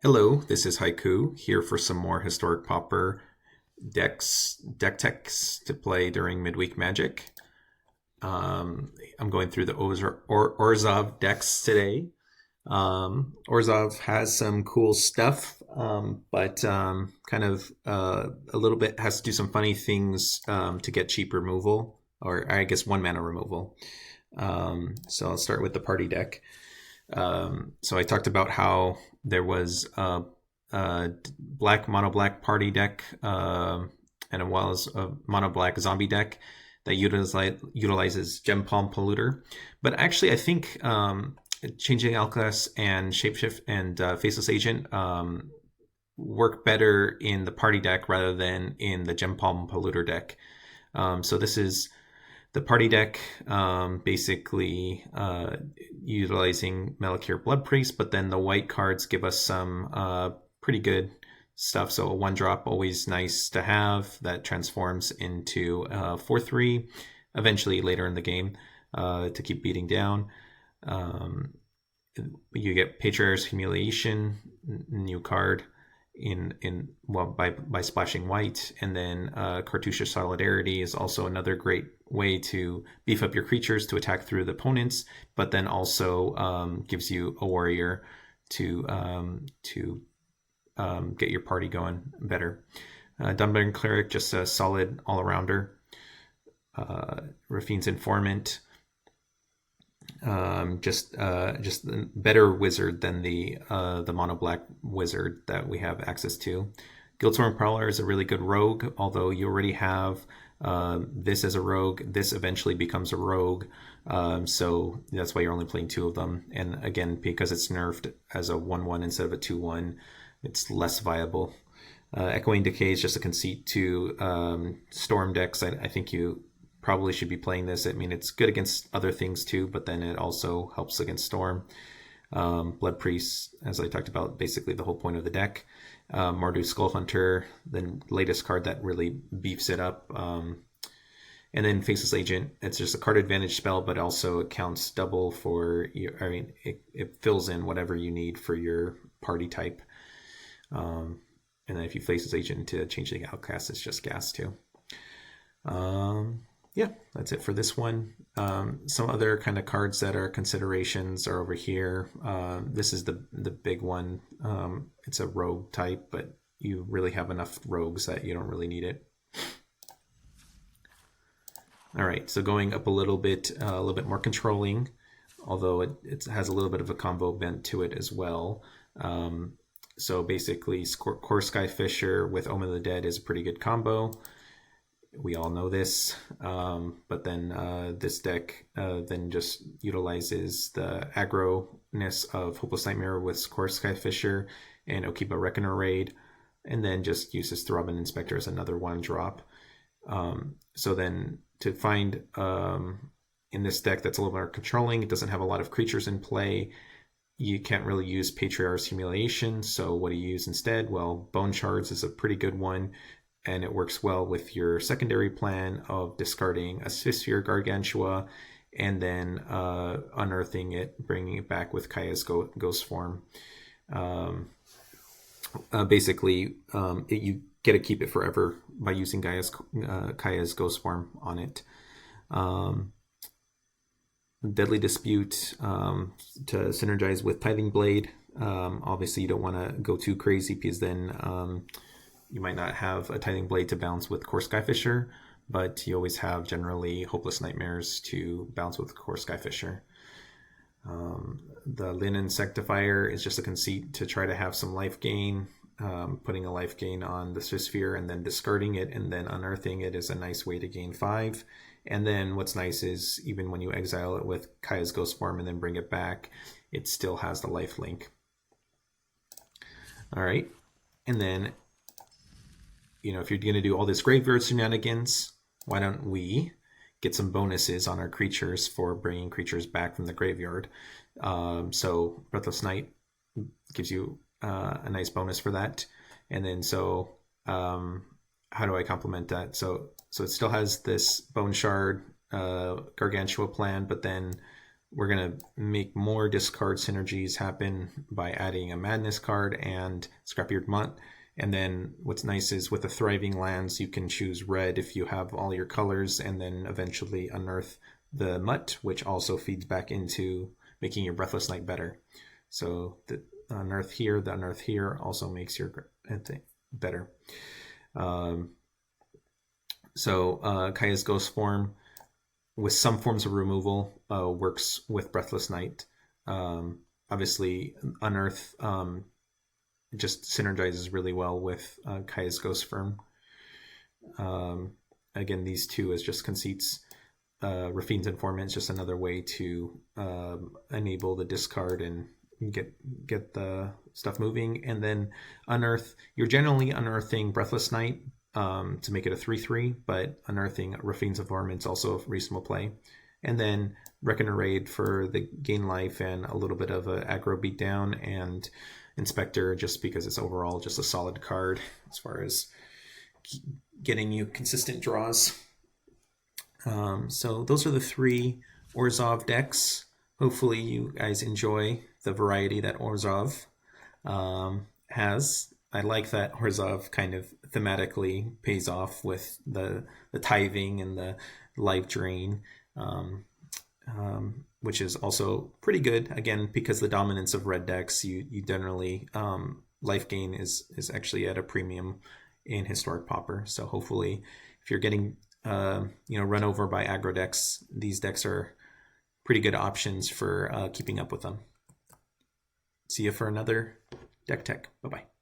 Hello, this is Haiku here for some more historic Pauper deck techs to play during Midweek Magic. I'm going through the Orzhov decks today. Orzhov has some cool stuff, but kind of a little bit has to do some funny things to get cheap removal, or I guess 1 mana removal. So I'll start with the party deck. So I talked about how there was a black mono black party deck, and as well as a mono black zombie deck that utilizes Gem Palm Polluter. But actually, I think Changing Outcast and Shapeshift and Faceless Agent work better in the party deck rather than in the Gem Palm Polluter deck. So this is the party deck, basically utilizing Malakir Blood-Priest, but then the white cards give us some pretty good stuff. So a 1-drop, always nice to have, that transforms into 4/3 eventually later in the game to keep beating down. You get Patriar's Humiliation, new card by splashing white, and then Cartouche of Solidarity is also another great way to beef up your creatures to attack through the opponents, but then also gives you a warrior to get your party going better. A-Dawnbringer Cleric, just a solid all-arounder. Raffine's Informant, just a better wizard than the mono black wizard that we have access to. A-Guildsworn Prowler is a really good rogue, although you already have this as a rogue. This eventually becomes a rogue, so that's why you're only playing 2 of them. And again, because it's nerfed as a 1/1 instead of a 2/1, it's less viable. Echoing Decay is just a conceit to storm decks. I think you probably should be playing this. I mean, it's good against other things too, but then it also helps against storm. Blood-Priest, as I talked about, basically the whole point of the deck. Mardu Skullhunter, the latest card that really beefs it up. And then Faceless Agent, it's just a card advantage spell, but also it counts double for your, I mean, it fills in whatever you need for your party type. And then if you Faceless Agent into Changeling Outcast, it's just gas too. Yeah, that's it for this one. Some other kind of cards that are considerations are over here. This is the big one. It's a rogue type, but you really have enough rogues that you don't really need it. All right, so going up a little bit more controlling, although it has a little bit of a combo bent to it as well. So basically, Scoured Skyfisher with Omen of the Dead is a pretty good combo. We all know this, but then this deck then just utilizes the aggro-ness of Hopeless Nightmare with Scoured Skyfisher and Okiba Reckoner Raid, and then just uses Throbbing Inspector as another 1-drop. So then to find in this deck that's a little more controlling, it doesn't have a lot of creatures in play, you can't really use Patriar's Humiliation, so what do you use instead? Well, Bone Shards is a pretty good one, and it works well with your secondary plan of discarding a First-Sphere Gargantua and then unearthing it, bringing it back with Kaya's ghost form. Basically, you get to keep it forever by using Kaya's ghost form on it. Deadly Dispute to synergize with Tithing Blade. Obviously, you don't want to go too crazy because then you might not have a Tithing Blade to bounce with Core Skyfisher, but you always have generally Hopeless Nightmares to bounce with Core Skyfisher. The Leonin Sanctifier is just a conceit to try to have some life gain. Putting a life gain on the First-Sphere and then discarding it and then unearthing it is a nice way to gain 5. And then what's nice is even when you exile it with Kaya's Ghost Form and then bring it back, it still has the life link. All right. And then, if you're going to do all this graveyard shenanigans, why don't we get some bonuses on our creatures for bringing creatures back from the graveyard? So Breathless Night gives you a nice bonus for that. And then how do I complement that? So it still has this Bone Shard Gargantua plan, but then we're going to make more discard synergies happen by adding a Madness card and Scrap-Eared Mutt. And then what's nice is with the Thriving Lands, you can choose red if you have all your colors, and then eventually unearth the Mutt, which also feeds back into making your Breathless Knight better. So the unearth here also makes your better. Kaya's Ghost form, with some forms of removal, works with Breathless Knight. Obviously, Unearth just synergizes really well with Kaya's Ghost form. Again, these two as just conceits. Raffine's Informant is just another way to enable the discard and get the stuff moving. And then Unearth, you're generally unearthing Breathless Knight to make it a 3/3, but unearthing Raffine's Informant is also a reasonable play. And then Reckoner Raid for the gain life and a little bit of a aggro beatdown, and Inspector just because it's overall just a solid card as far as getting you consistent draws. So those are the 3 Orzhov decks. Hopefully you guys enjoy the variety that Orzhov has. I like that Orzhov kind of thematically pays off with the tithing and the life drain, which is also pretty good. Again, because the dominance of red decks, you generally life gain is actually at a premium in Historic Pauper. So hopefully, if you're getting run over by aggro decks, these decks are pretty good options for keeping up with them. See you for another Deck Tech. Bye bye.